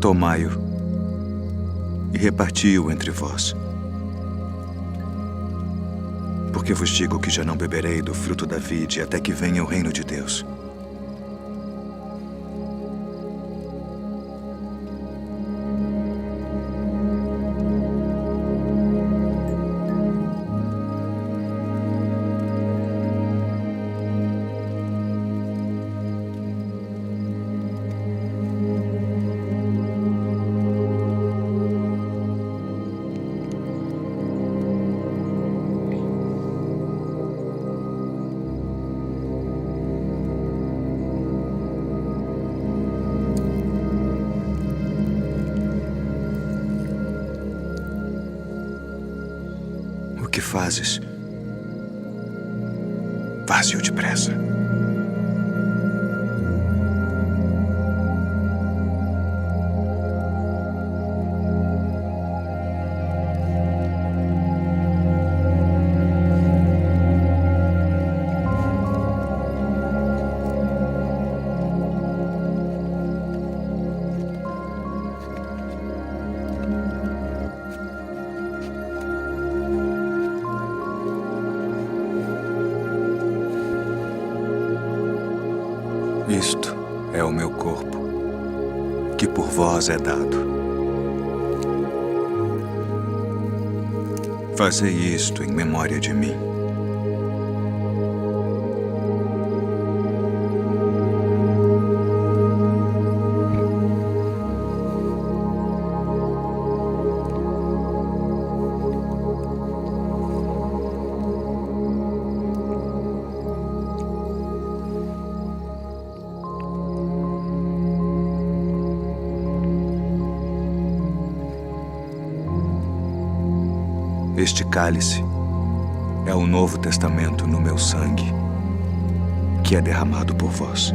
Tomai-o e reparti-o entre vós. Porque vos digo que já não beberei do fruto da vide até que venha o reino de Deus. O que fazes? Faze-o depressa. Isto é o meu corpo, que por vós é dado. Fazei isto em memória de mim. Este cálice é o Novo Testamento no meu sangue, que é derramado por vós.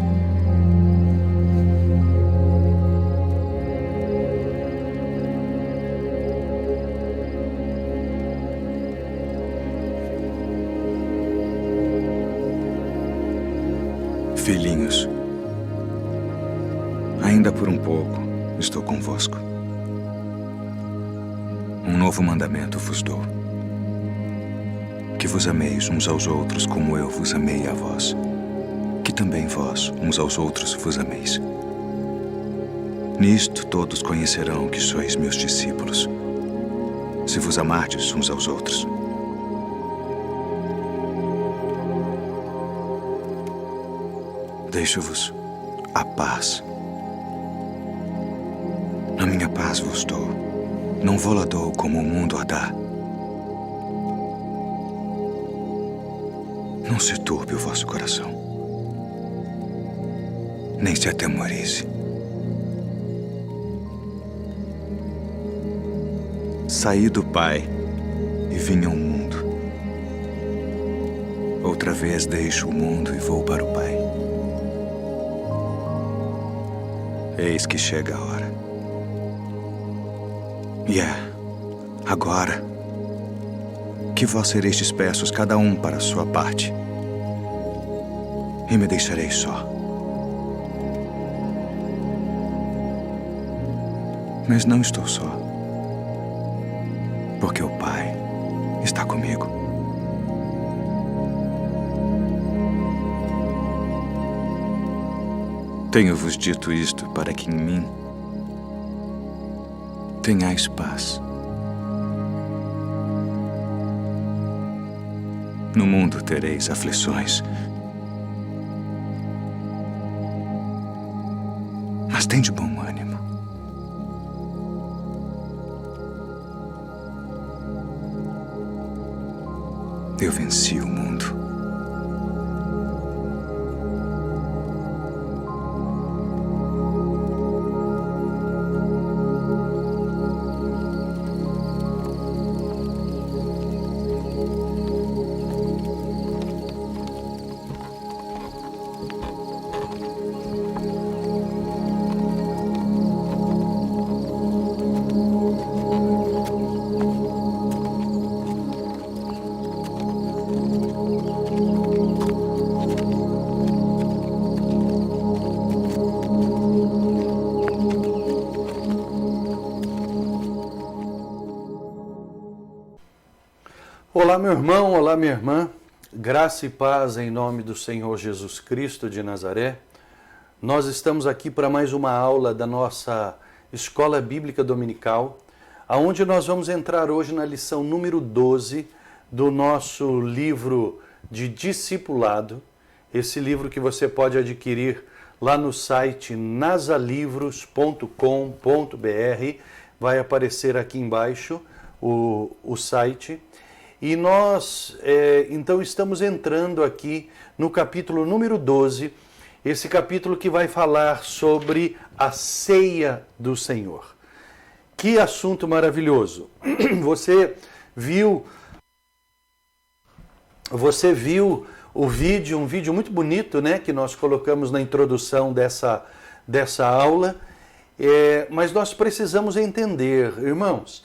Filhinhos, ainda por um pouco estou convosco. Um novo mandamento vos dou: que vos ameis uns aos outros como eu vos amei a vós, que também vós uns aos outros vos ameis. Nisto todos conhecerão que sois meus discípulos, se vos amardes uns aos outros. Deixo-vos a paz. A minha paz vos dou. Não vou-la dou como o mundo a dá. Não se turbe o vosso coração, nem se atemorize. Saí do Pai e vim ao mundo. Outra vez deixo o mundo e vou para o Pai. Eis que chega a hora. E agora, que vós sereis dispersos cada um para a sua parte, e me deixareis só. Mas não estou só, porque o Pai está comigo. Tenho-vos dito isto para que em mim tenhais paz. No mundo tereis aflições, mas tende bom ânimo. Eu venci o mundo. Olá, meu irmão, olá, minha irmã. Graça e paz em nome do Senhor Jesus Cristo de Nazaré. Nós estamos aqui para mais uma aula da nossa Escola Bíblica Dominical, onde nós vamos entrar hoje na lição número 12 do nosso livro de discipulado. Esse livro que você pode adquirir lá no site nasalivros.com.br. Vai aparecer aqui embaixo o site. E nós, então, estamos entrando aqui no capítulo número 12, esse capítulo que vai falar sobre a ceia do Senhor. Que assunto maravilhoso! Você viu o vídeo, um vídeo muito bonito, né, que nós colocamos na introdução dessa aula, mas nós precisamos entender, irmãos,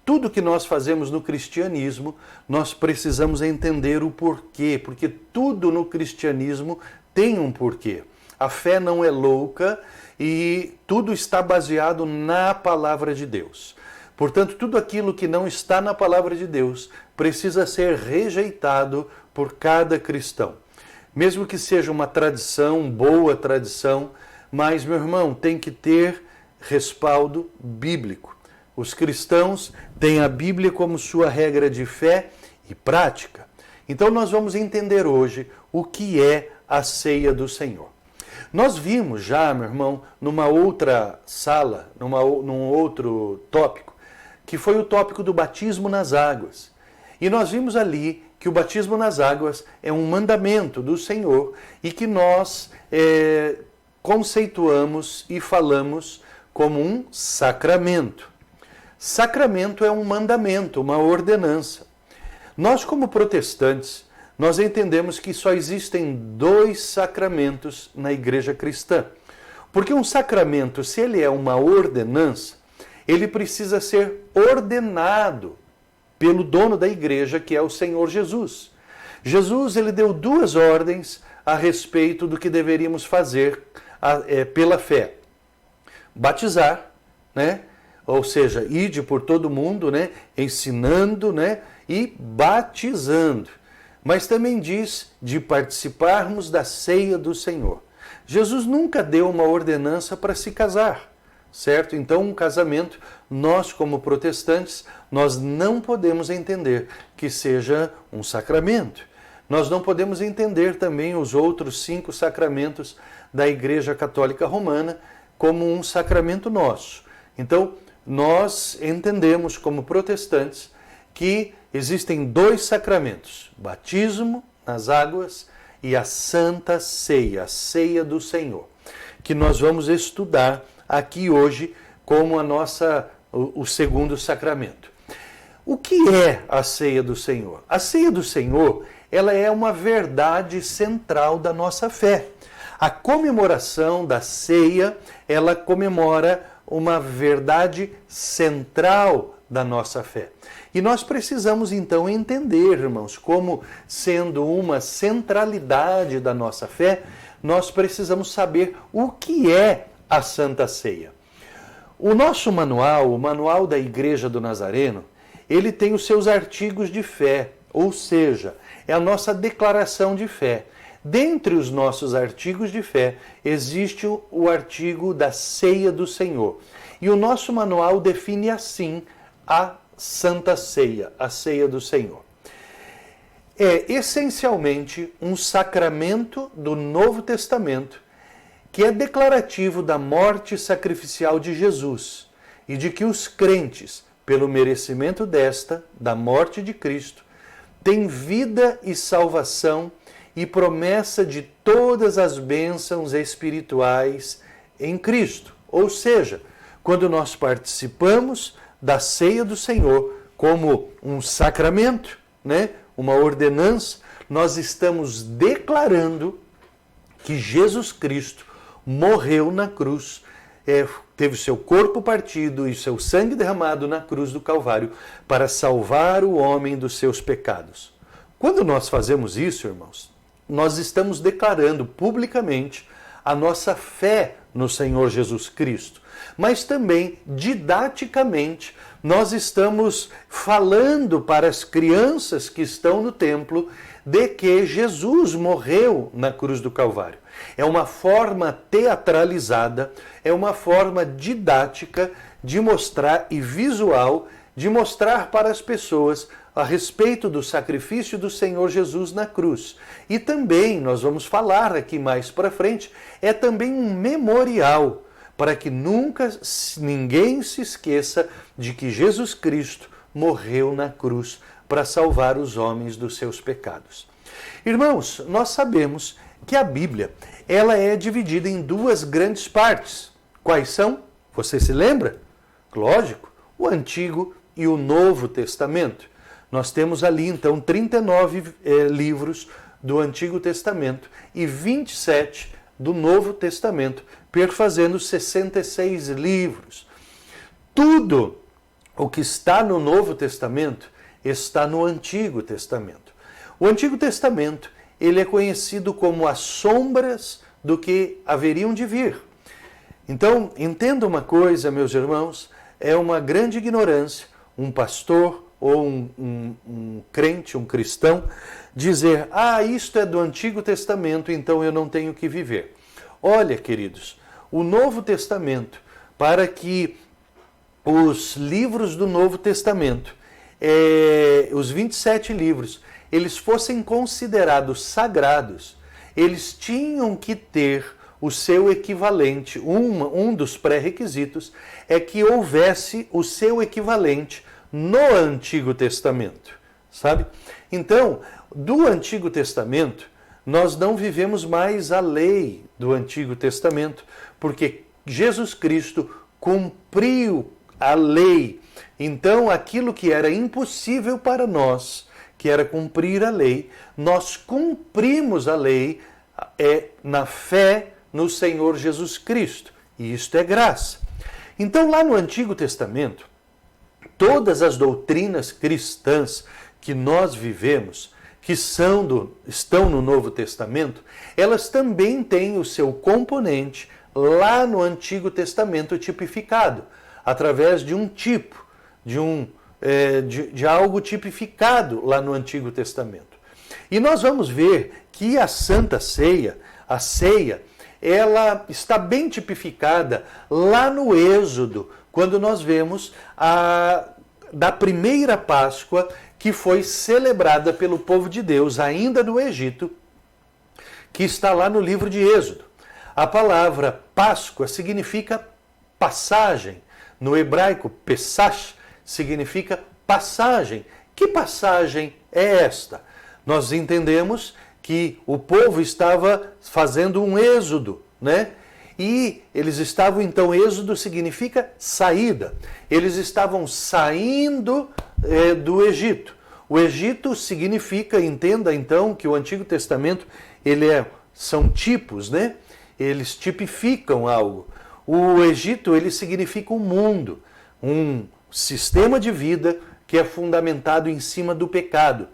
tudo que nós fazemos no cristianismo, nós precisamos entender o porquê, porque tudo no cristianismo tem um porquê. A fé não é louca e tudo está baseado na palavra de Deus. Portanto, tudo aquilo que não está na palavra de Deus precisa ser rejeitado por cada cristão. Mesmo que seja uma tradição, boa tradição, mas, meu irmão, tem que ter respaldo bíblico. Os cristãos têm a Bíblia como sua regra de fé e prática. Então nós vamos entender hoje o que é a ceia do Senhor. Nós vimos já, meu irmão, numa outra sala, num outro tópico, que foi o tópico do batismo nas águas. E nós vimos ali que o batismo nas águas é um mandamento do Senhor e que nós conceituamos e falamos como um sacramento. Sacramento é um mandamento, uma ordenança. Nós, como protestantes, nós entendemos que só existem 2 sacramentos na igreja cristã. Porque um sacramento, se ele é uma ordenança, ele precisa ser ordenado pelo dono da igreja, que é o Senhor Jesus. Jesus, ele deu 2 ordens a respeito do que deveríamos fazer pela fé. Batizar, né? Ou seja, ide por todo mundo, né, ensinando, né, e batizando. Mas também diz de participarmos da ceia do Senhor. Jesus nunca deu uma ordenança para se casar, certo? Então, um casamento, nós como protestantes, nós não podemos entender que seja um sacramento. Nós não podemos entender também os outros 5 sacramentos da Igreja Católica Romana como um sacramento nosso. Então, nós entendemos como protestantes que existem 2 sacramentos, batismo nas águas e a Santa Ceia, a ceia do Senhor, que nós vamos estudar aqui hoje como o segundo sacramento. O que é a ceia do Senhor? A ceia do Senhor, ela é uma verdade central da nossa fé. A comemoração da ceia, ela comemora uma verdade central da nossa fé. E nós precisamos então entender, irmãos, como sendo uma centralidade da nossa fé, nós precisamos saber o que é a Santa Ceia. O nosso manual, o Manual da Igreja do Nazareno, ele tem os seus artigos de fé, ou seja, é a nossa declaração de fé. Dentre os nossos artigos de fé, existe o artigo da ceia do Senhor. E o nosso manual define assim a Santa Ceia, a ceia do Senhor. É essencialmente um sacramento do Novo Testamento que é declarativo da morte sacrificial de Jesus e de que os crentes, pelo merecimento da morte de Cristo, têm vida e salvação e promessa de todas as bênçãos espirituais em Cristo. Ou seja, quando nós participamos da ceia do Senhor como um sacramento, né, uma ordenança, nós estamos declarando que Jesus Cristo morreu na cruz, teve seu corpo partido e seu sangue derramado na cruz do Calvário para salvar o homem dos seus pecados. Quando nós fazemos isso, irmãos, nós estamos declarando publicamente a nossa fé no Senhor Jesus Cristo, mas também didaticamente nós estamos falando para as crianças que estão no templo de que Jesus morreu na cruz do Calvário. É uma forma teatralizada, é uma forma didática de mostrar e visual de mostrar para as pessoas a respeito do sacrifício do Senhor Jesus na cruz. E também, nós vamos falar aqui mais para frente, é também um memorial para que nunca ninguém se esqueça de que Jesus Cristo morreu na cruz para salvar os homens dos seus pecados. Irmãos, nós sabemos que a Bíblia ela é dividida em duas grandes partes. Quais são? Você se lembra? Lógico, o Antigo e o Novo Testamento. Nós temos ali, então, 39 livros do Antigo Testamento e 27 do Novo Testamento, perfazendo 66 livros. Tudo o que está no Novo Testamento está no Antigo Testamento. O Antigo Testamento, ele é conhecido como as sombras do que haveriam de vir. Então, entenda uma coisa, meus irmãos, é uma grande ignorância um pastor ou um crente, um cristão, dizer, isto é do Antigo Testamento, então eu não tenho que viver. Olha, queridos, o Novo Testamento, para que os livros do Novo Testamento, os 27 livros, eles fossem considerados sagrados, eles tinham que ter o seu equivalente. Um dos pré-requisitos é que houvesse o seu equivalente no Antigo Testamento, sabe? Então, do Antigo Testamento, nós não vivemos mais a lei do Antigo Testamento, porque Jesus Cristo cumpriu a lei. Então, aquilo que era impossível para nós, que era cumprir a lei, nós cumprimos a lei na fé no Senhor Jesus Cristo. E isto é graça. Então, lá no Antigo Testamento, todas as doutrinas cristãs que nós vivemos, que estão no Novo Testamento, elas também têm o seu componente lá no Antigo Testamento tipificado, através de um tipo, de algo tipificado lá no Antigo Testamento. E nós vamos ver que a Santa Ceia, a ceia, ela está bem tipificada lá no Êxodo, quando nós vemos da primeira Páscoa que foi celebrada pelo povo de Deus, ainda no Egito, que está lá no livro de Êxodo. A palavra Páscoa significa passagem. No hebraico, Pesach significa passagem. Que passagem é esta? Nós entendemos que o povo estava fazendo um êxodo, né? E eles estavam, então, êxodo significa saída. Eles estavam saindo do Egito. O Egito significa, entenda então, que o Antigo Testamento, são tipos, né? Eles tipificam algo. O Egito, ele significa um mundo, um sistema de vida que é fundamentado em cima do pecado.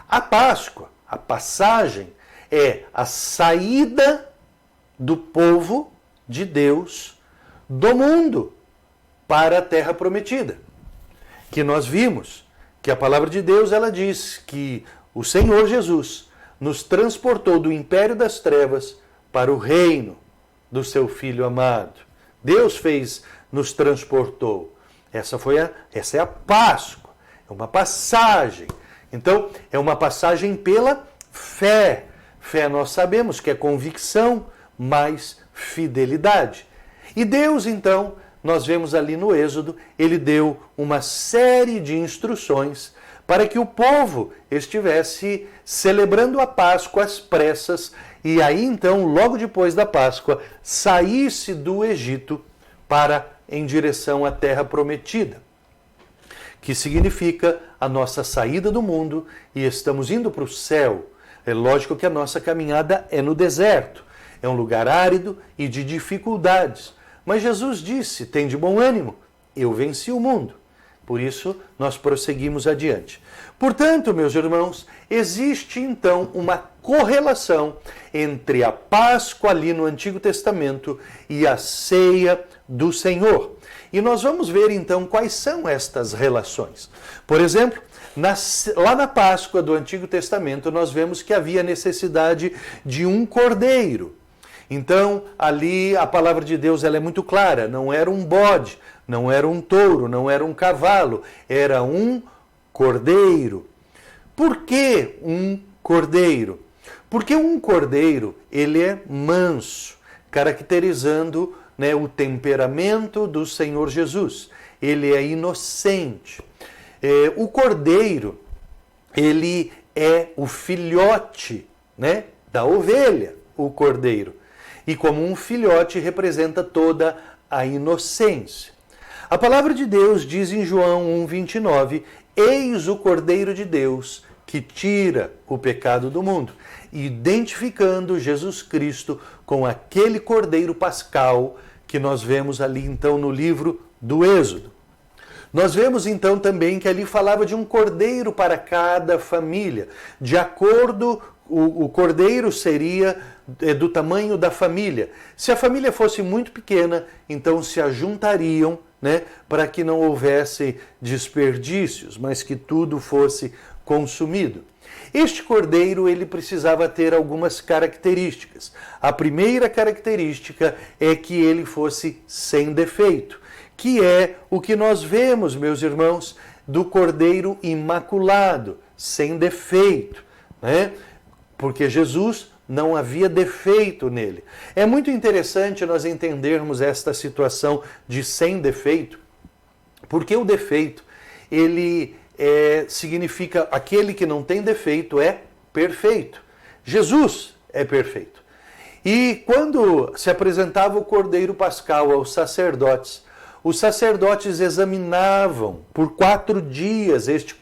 A Páscoa, a passagem, é a saída do povo de Deus do mundo para a terra prometida. Que nós vimos que a palavra de Deus ela diz que o Senhor Jesus nos transportou do império das trevas para o reino do seu Filho amado. Deus nos transportou. Essa é a Páscoa, é uma passagem. Então, é uma passagem pela fé. Fé nós sabemos que é convicção mais fidelidade. E Deus, então, nós vemos ali no Êxodo, ele deu uma série de instruções para que o povo estivesse celebrando a Páscoa às pressas e aí, então, logo depois da Páscoa, saísse do Egito em direção à terra prometida, que significa a nossa saída do mundo e estamos indo para o céu. É lógico que a nossa caminhada é no deserto, é um lugar árido e de dificuldades. Mas Jesus disse, tem de bom ânimo, eu venci o mundo. Por isso, nós prosseguimos adiante. Portanto, meus irmãos, existe então uma correlação entre a Páscoa ali no Antigo Testamento e a ceia do Senhor. E nós vamos ver então quais são estas relações. Por exemplo, lá na Páscoa do Antigo Testamento, nós vemos que havia necessidade de um cordeiro. Então, ali a palavra de Deus ela é muito clara, não era um bode, não era um touro, não era um cavalo, era um cordeiro. Por que um cordeiro? Porque um cordeiro, ele é manso, caracterizando, né, o temperamento do Senhor Jesus. Ele é inocente. O cordeiro, ele é o filhote, né, da ovelha, o cordeiro. E como um filhote representa toda a inocência. A palavra de Deus diz em João 1,29, eis o Cordeiro de Deus que tira o pecado do mundo, identificando Jesus Cristo com aquele Cordeiro Pascal que nós vemos ali então no livro do Êxodo. Nós vemos então também que ali falava de um cordeiro para cada família. De acordo, o cordeiro seria do tamanho da família. Se a família fosse muito pequena, então se ajuntariam, né, para que não houvesse desperdícios, mas que tudo fosse consumido. Este cordeiro ele precisava ter algumas características. A primeira característica é que ele fosse sem defeito, que é o que nós vemos, meus irmãos, do cordeiro imaculado, sem defeito, né? Porque Jesus não havia defeito nele. É muito interessante nós entendermos esta situação de sem defeito, porque o defeito, ele significa aquele que não tem defeito é perfeito. Jesus é perfeito. E quando se apresentava o Cordeiro Pascal aos sacerdotes, os sacerdotes examinavam por 4 dias este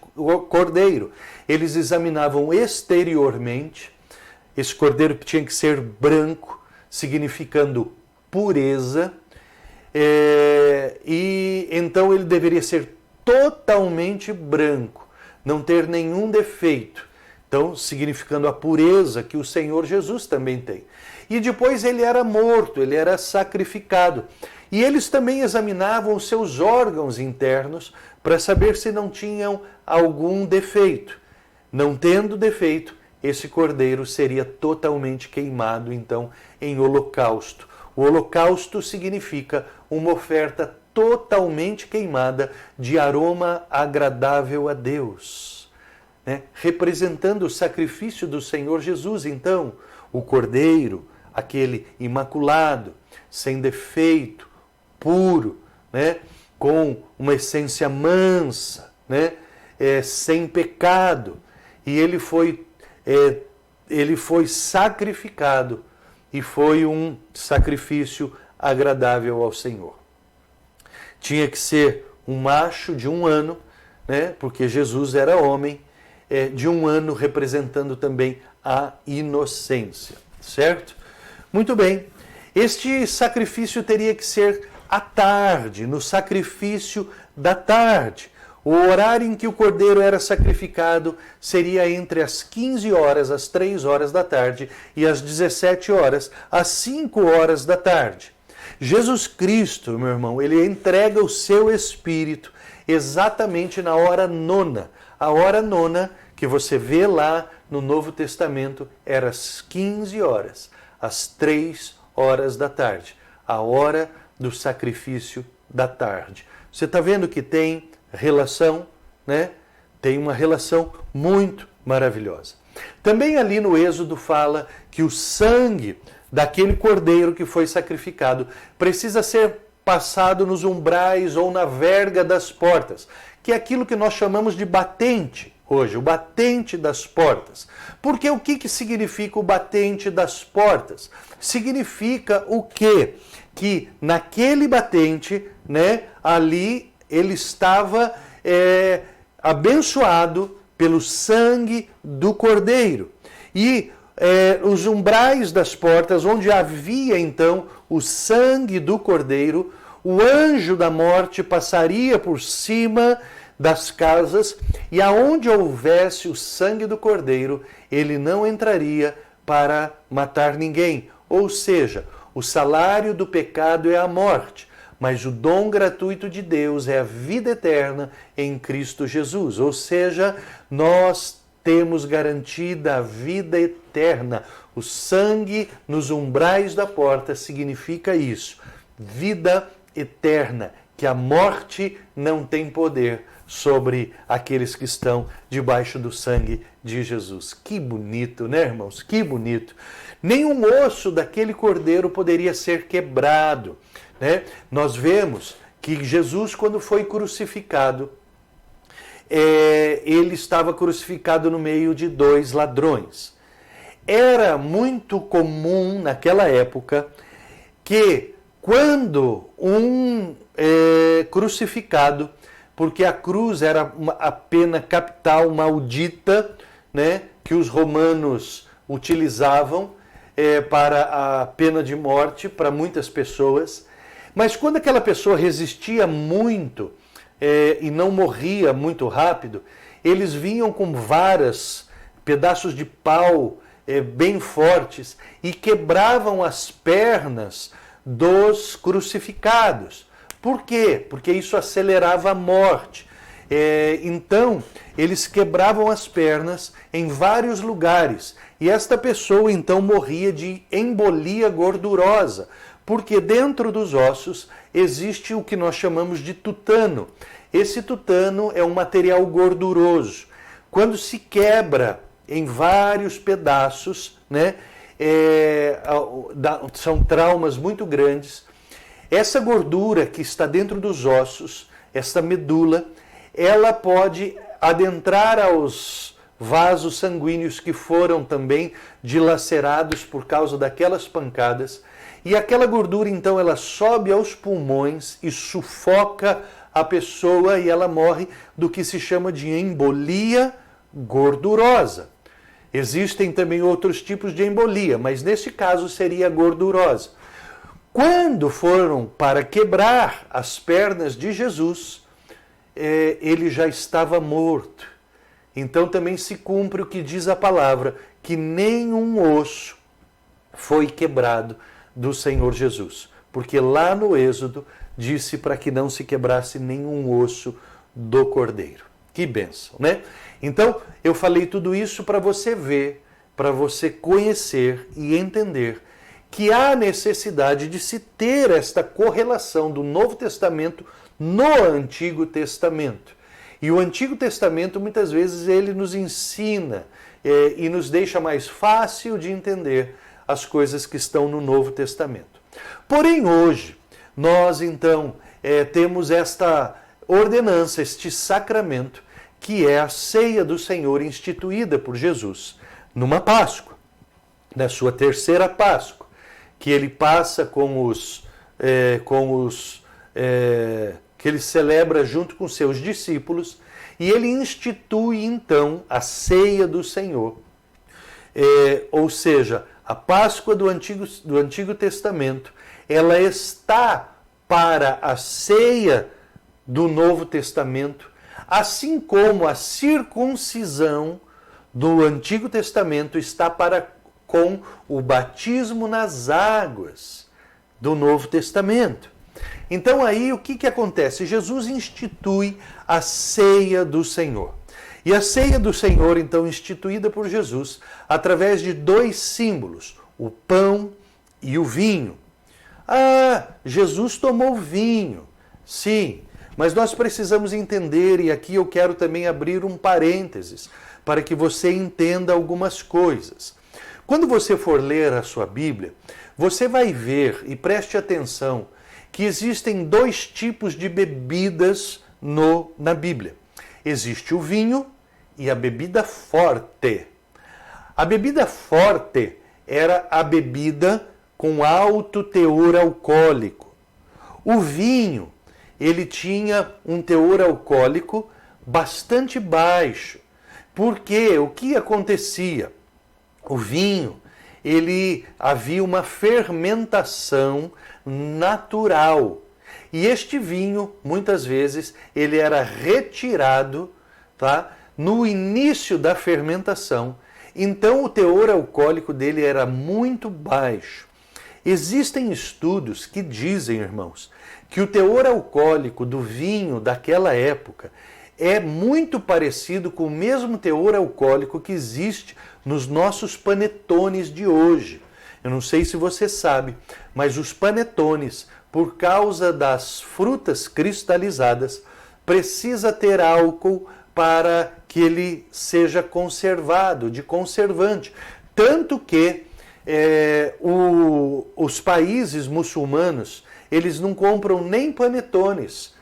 cordeiro. Eles examinavam exteriormente. Esse cordeiro tinha que ser branco, significando pureza. E então ele deveria ser totalmente branco, não ter nenhum defeito. Então, significando a pureza que o Senhor Jesus também tem. E depois ele era morto, ele era sacrificado. E eles também examinavam os seus órgãos internos para saber se não tinham algum defeito. Não tendo defeito, esse cordeiro seria totalmente queimado, então, em holocausto. O holocausto significa uma oferta totalmente queimada de aroma agradável a Deus, né? Representando o sacrifício do Senhor Jesus, então, o cordeiro, aquele imaculado, sem defeito, puro, né? Com uma essência mansa, né? Sem pecado, e ele foi sacrificado e foi um sacrifício agradável ao Senhor. Tinha que ser um macho de 1 ano, né? Porque Jesus era homem, de 1 ano, representando também a inocência, certo? Muito bem, este sacrifício teria que ser à tarde, no sacrifício da tarde. O horário em que o cordeiro era sacrificado seria entre as 15 horas, às 3 horas da tarde, e às 17 horas, às 5 horas da tarde. Jesus Cristo, meu irmão, ele entrega o seu Espírito exatamente na hora nona. A hora nona que você vê lá no Novo Testamento era às 15 horas, às 3 horas da tarde, a hora do sacrifício da tarde. Você está vendo que tem relação, né? Tem uma relação muito maravilhosa. Também ali no Êxodo fala que o sangue daquele cordeiro que foi sacrificado precisa ser passado nos umbrais ou na verga das portas, que é aquilo que nós chamamos de batente hoje, o batente das portas. Porque o que significa o batente das portas? Significa o quê? Que naquele batente, né, ali ele estava abençoado pelo sangue do cordeiro. E os umbrais das portas, onde havia então o sangue do cordeiro, o anjo da morte passaria por cima das casas, e aonde houvesse o sangue do cordeiro, ele não entraria para matar ninguém. Ou seja, o salário do pecado é a morte, mas o dom gratuito de Deus é a vida eterna em Cristo Jesus. Ou seja, nós temos garantida a vida eterna. O sangue nos umbrais da porta significa isso, vida eterna, que a morte não tem poder sobre aqueles que estão debaixo do sangue de Jesus. Que bonito, né, irmãos? Que bonito. Nenhum osso daquele cordeiro poderia ser quebrado, né? Nós vemos que Jesus, quando foi crucificado, ele estava crucificado no meio de 2 ladrões. Era muito comum naquela época que quando um crucificado, porque a cruz era a pena capital maldita, né, que os romanos utilizavam para a pena de morte para muitas pessoas, mas quando aquela pessoa resistia muito e não morria muito rápido, eles vinham com varas, pedaços de pau bem fortes e quebravam as pernas dos crucificados. Por quê? Porque isso acelerava a morte. Então, eles quebravam as pernas em vários lugares. E esta pessoa, então, morria de embolia gordurosa, porque dentro dos ossos existe o que nós chamamos de tutano. Esse tutano é um material gorduroso. Quando se quebra em vários pedaços, né, são traumas muito grandes. Essa gordura que está dentro dos ossos, essa medula, ela pode adentrar aos vasos sanguíneos que foram também dilacerados por causa daquelas pancadas, e aquela gordura então ela sobe aos pulmões e sufoca a pessoa e ela morre do que se chama de embolia gordurosa. Existem também outros tipos de embolia, mas nesse caso seria gordurosa. Quando foram para quebrar as pernas de Jesus, ele já estava morto. Então também se cumpre o que diz a palavra, que nenhum osso foi quebrado do Senhor Jesus. Porque lá no Êxodo disse para que não se quebrasse nenhum osso do cordeiro. Que bênção, né? Então eu falei tudo isso para você ver, para você conhecer e entender que há necessidade de se ter esta correlação do Novo Testamento no Antigo Testamento. E o Antigo Testamento, muitas vezes, ele nos ensina e nos deixa mais fácil de entender as coisas que estão no Novo Testamento. Porém, hoje, nós, então, temos esta ordenança, este sacramento, que é a ceia do Senhor instituída por Jesus numa Páscoa, na sua terceira Páscoa, que ele passa que ele celebra junto com seus discípulos, e ele institui então a ceia do Senhor. Ou seja, a Páscoa do Antigo Testamento, ela está para a ceia do Novo Testamento, assim como a circuncisão do Antigo Testamento está com o batismo nas águas do Novo Testamento. Então aí o que acontece? Jesus institui a ceia do Senhor. E a ceia do Senhor, então, instituída por Jesus, através de 2 símbolos, o pão e o vinho. Ah, Jesus tomou vinho. Sim, mas nós precisamos entender, e aqui eu quero também abrir um parênteses, para que você entenda algumas coisas. Quando você for ler a sua Bíblia, você vai ver, e preste atenção, que existem 2 tipos de bebidas na Bíblia. Existe o vinho e a bebida forte. A bebida forte era a bebida com alto teor alcoólico. O vinho, ele tinha um teor alcoólico bastante baixo. Porque o que acontecia? O vinho, havia uma fermentação natural. E este vinho, muitas vezes, ele era retirado, tá, no início da fermentação. Então o teor alcoólico dele era muito baixo. Existem estudos que dizem, irmãos, que o teor alcoólico do vinho daquela época é muito parecido com o mesmo teor alcoólico que existe nos nossos panetones de hoje. Eu não sei se você sabe, mas os panetones, por causa das frutas cristalizadas, precisa ter álcool para que ele seja conservado, de conservante. Tanto que os países muçulmanos, eles não compram nem panetones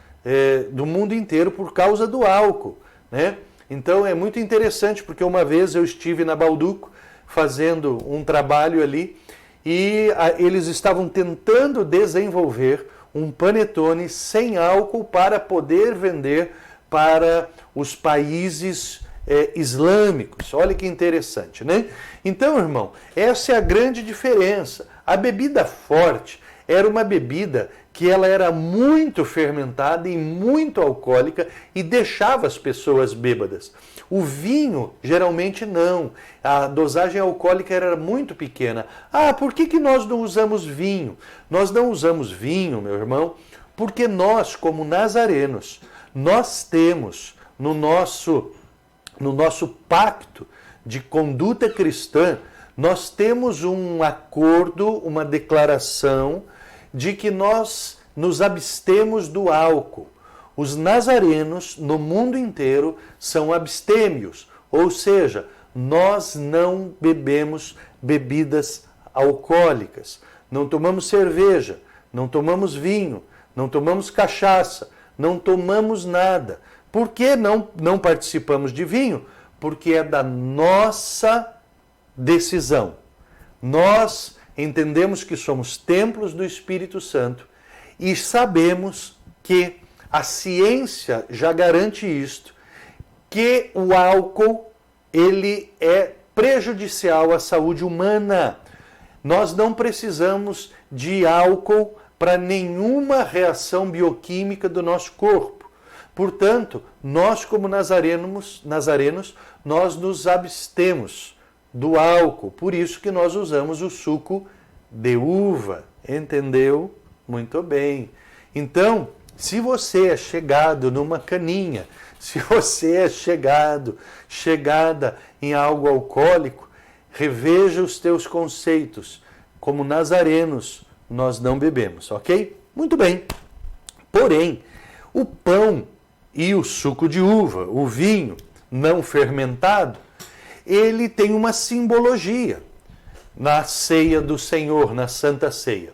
do mundo inteiro por causa do álcool, né? Então é muito interessante, porque uma vez eu estive na Balduco fazendo um trabalho ali e eles estavam tentando desenvolver um panetone sem álcool para poder vender para os países islâmicos. Olha que interessante, né? Então, irmão, essa é a grande diferença. A bebida forte era uma bebida que ela era muito fermentada e muito alcoólica e deixava as pessoas bêbadas. O vinho, geralmente não. A dosagem alcoólica era muito pequena. Ah, por que nós não usamos vinho? Nós não usamos vinho, meu irmão, porque nós, como nazarenos, nós temos no nosso pacto de conduta cristã, nós temos um acordo, uma declaração de que nós nos abstemos do álcool. Os nazarenos no mundo inteiro são abstêmios, ou seja, nós não bebemos bebidas alcoólicas, não tomamos cerveja, não tomamos vinho, não tomamos cachaça, não tomamos nada. Por que não participamos de vinho? Porque é da nossa decisão. Nós entendemos que somos templos do Espírito Santo e sabemos que a ciência já garante isto, que o álcool ele é prejudicial à saúde humana. Nós não precisamos de álcool para nenhuma reação bioquímica do nosso corpo. Portanto, nós como nazarenos, nós nos abstemos do álcool. Por isso que nós usamos o suco de uva. Entendeu? Muito bem. Então, se você é chegado numa caninha, se você é chegada em algo alcoólico, reveja os teus conceitos. Como nazarenos, nós não bebemos, ok? Muito bem. Porém, o pão e o suco de uva, o vinho não fermentado, ele tem uma simbologia na ceia do Senhor, na Santa Ceia.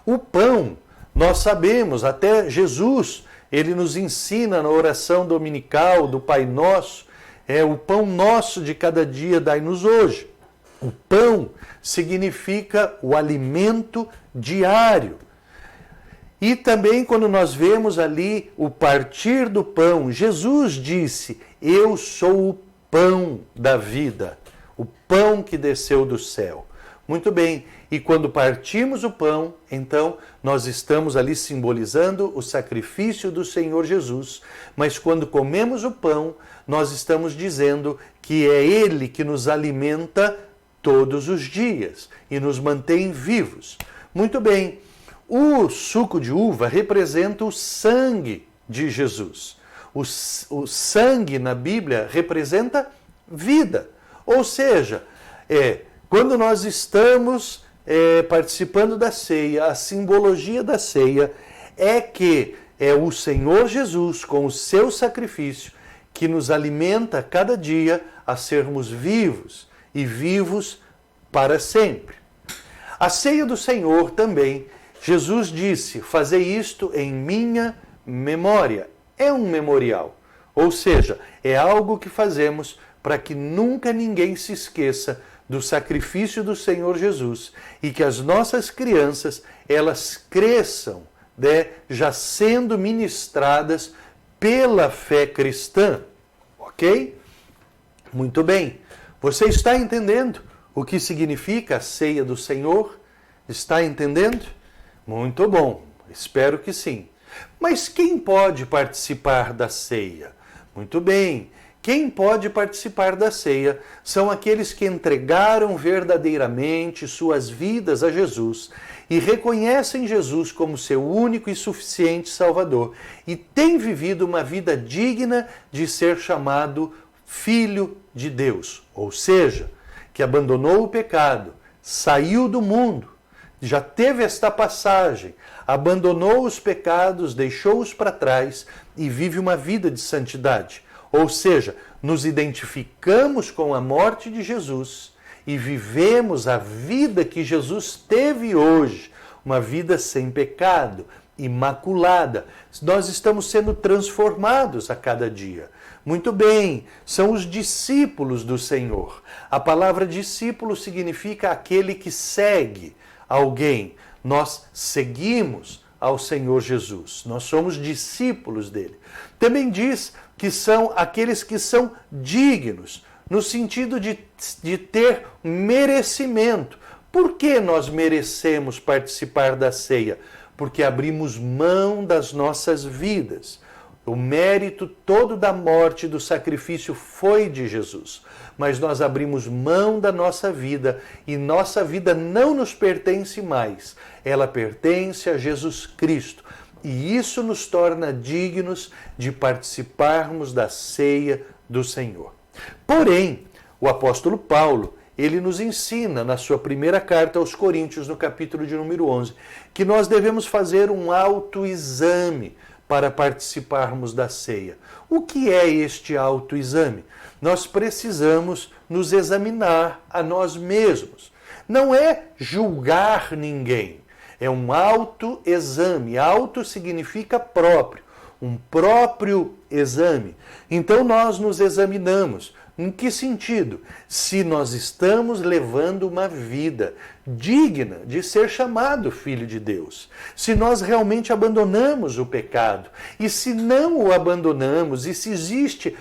O pão, nós sabemos, até Jesus, ele nos ensina na oração dominical do Pai Nosso, o pão nosso de cada dia dai-nos hoje. O pão significa o alimento diário. E também quando nós vemos ali o partir do pão, Jesus disse, eu sou o pão da vida, o pão que desceu do céu. Muito bem, e quando partimos o pão, então nós estamos ali simbolizando o sacrifício do Senhor Jesus, mas quando comemos o pão, nós estamos dizendo que é Ele que nos alimenta todos os dias e nos mantém vivos. Muito bem, o suco de uva representa o sangue de Jesus. O sangue na Bíblia representa vida, ou seja, quando nós estamos participando da ceia, a simbologia da ceia é que é o Senhor Jesus, com o seu sacrifício, que nos alimenta cada dia a sermos vivos e vivos para sempre. A ceia do Senhor também, Jesus disse, fazei isto em minha memória. É um memorial, ou seja, é algo que fazemos para que nunca ninguém se esqueça do sacrifício do Senhor Jesus e que as nossas crianças, elas cresçam, já sendo ministradas pela fé cristã, ok? Muito bem. Você está entendendo o que significa a ceia do Senhor? Está entendendo? Muito bom. Espero que sim. Mas quem pode participar da ceia? Muito bem, quem pode participar da ceia são aqueles que entregaram verdadeiramente suas vidas a Jesus e reconhecem Jesus como seu único e suficiente Salvador e têm vivido uma vida digna de ser chamado Filho de Deus, ou seja, que abandonou o pecado, saiu do mundo, já teve esta passagem, abandonou os pecados, deixou-os para trás e vive uma vida de santidade. Ou seja, nos identificamos com a morte de Jesus e vivemos a vida que Jesus teve hoje, uma vida sem pecado, imaculada. Nós estamos sendo transformados a cada dia. Muito bem, são os discípulos do Senhor. A palavra discípulo significa aquele que segue alguém. Nós seguimos ao Senhor Jesus. Nós somos discípulos dele. Também diz que são aqueles que são dignos, no sentido de ter merecimento. Por que nós merecemos participar da ceia? Porque abrimos mão das nossas vidas. O mérito todo da morte e do sacrifício foi de Jesus. Mas nós abrimos mão da nossa vida e nossa vida não nos pertence mais. Ela pertence a Jesus Cristo. E isso nos torna dignos de participarmos da ceia do Senhor. Porém, o apóstolo Paulo, ele nos ensina na sua primeira carta aos Coríntios, no capítulo de número 11, que nós devemos fazer um autoexame para participarmos da ceia. O que é este autoexame? Nós precisamos nos examinar a nós mesmos. Não é julgar ninguém, é um autoexame. Auto significa próprio, um próprio exame. Então nós nos examinamos. Em que sentido? Se nós estamos levando uma vida digna de ser chamado filho de Deus. Se nós realmente abandonamos o pecado. E se não o abandonamos, e se existe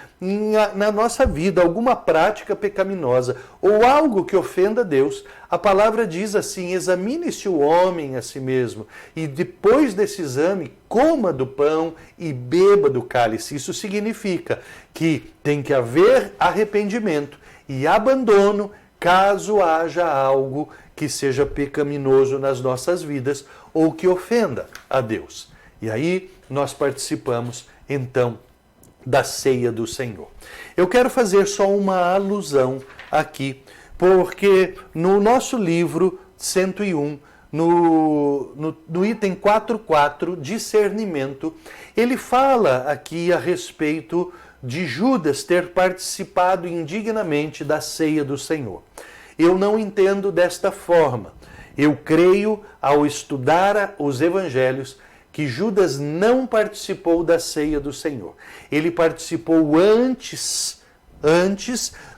na nossa vida alguma prática pecaminosa ou algo que ofenda a Deus, a palavra diz assim: examine-se o homem a si mesmo, e depois desse exame, coma do pão e beba do cálice. Isso significa que tem que haver arrependimento e abandono caso haja algo que seja pecaminoso nas nossas vidas ou que ofenda a Deus. E aí nós participamos, então, da ceia do Senhor. Eu quero fazer só uma alusão aqui, porque no nosso livro 101, no item 4.4, discernimento, ele fala aqui a respeito de Judas ter participado indignamente da ceia do Senhor. Eu não entendo desta forma. Eu creio, ao estudar os evangelhos, que Judas não participou da ceia do Senhor. Ele participou antes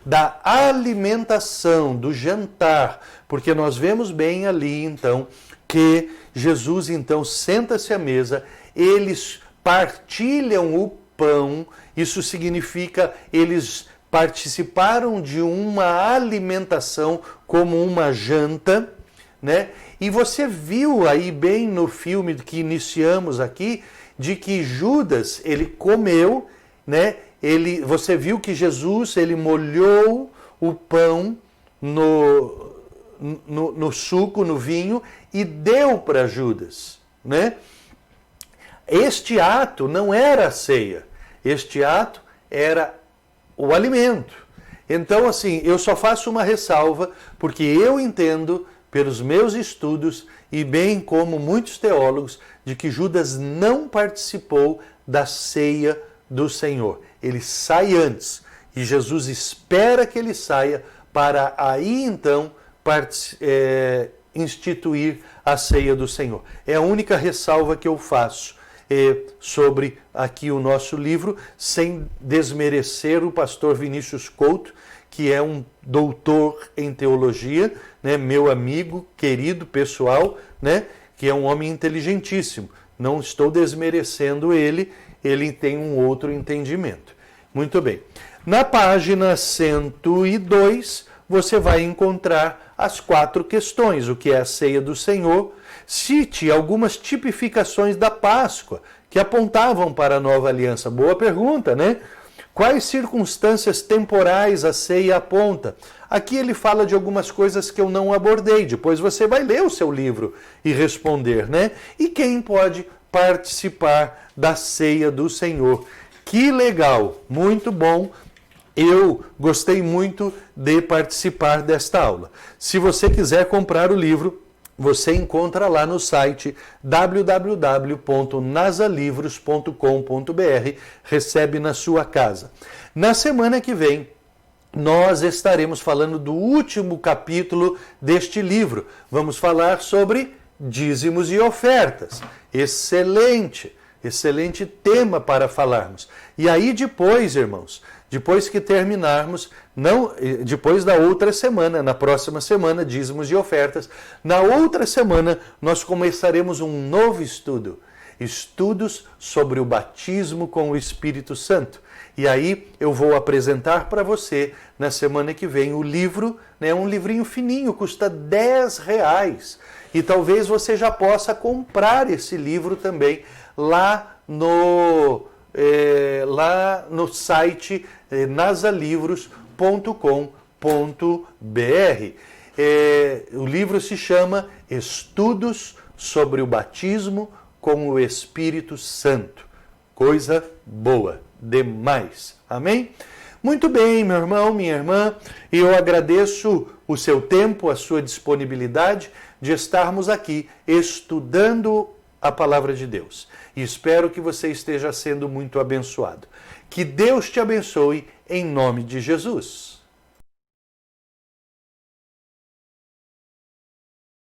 da alimentação, do jantar, porque nós vemos bem ali, então, que Jesus, então, senta-se à mesa, eles partilham o pão, isso significa eles participaram de uma alimentação como uma janta, né? E você viu aí bem no filme que iniciamos aqui, de que Judas, ele comeu, né? Você viu que Jesus, ele molhou o pão no suco, no vinho, e deu para Judas, né? Este ato não era a ceia, este ato era o alimento. Então, assim, eu só faço uma ressalva, porque eu entendo, pelos meus estudos, e bem como muitos teólogos, de que Judas não participou da ceia do Senhor. Ele sai antes, e Jesus espera que ele saia para aí, então, instituir a ceia do Senhor. É a única ressalva que eu faço sobre aqui o nosso livro, sem desmerecer o pastor Vinícius Couto, que é um doutor em teologia, né, meu amigo, querido, pessoal, né, que é um homem inteligentíssimo. Não estou desmerecendo ele tem um outro entendimento. Muito bem. Na página 102, você vai encontrar as 4 questões: o que é a ceia do Senhor, cite algumas tipificações da Páscoa que apontavam para a nova aliança. Boa pergunta, né? Quais circunstâncias temporais a ceia aponta? Aqui ele fala de algumas coisas que eu não abordei. Depois você vai ler o seu livro e responder, né? E quem pode participar da ceia do Senhor? Que legal, muito bom. Eu gostei muito de participar desta aula. Se você quiser comprar o livro, você encontra lá no site www.nasalivros.com.br, recebe na sua casa. Na semana que vem, nós estaremos falando do último capítulo deste livro. Vamos falar sobre dízimos e ofertas. Excelente, excelente tema para falarmos. E aí depois, irmãos, depois que terminarmos, depois da outra semana, na próxima semana, dízimos e ofertas, na outra semana nós começaremos um novo estudo, estudos sobre o batismo com o Espírito Santo. E aí eu vou apresentar para você, na semana que vem, o livro, né, um livrinho fininho, custa R$10. E talvez você já possa comprar esse livro também lá no site nasalivros.com.br. O livro se chama Estudos sobre o Batismo com o Espírito Santo. Coisa boa, demais. Amém? Muito bem, meu irmão, minha irmã, e eu agradeço o seu tempo, a sua disponibilidade de estarmos aqui estudando a palavra de Deus. E espero que você esteja sendo muito abençoado. Que Deus te abençoe em nome de Jesus.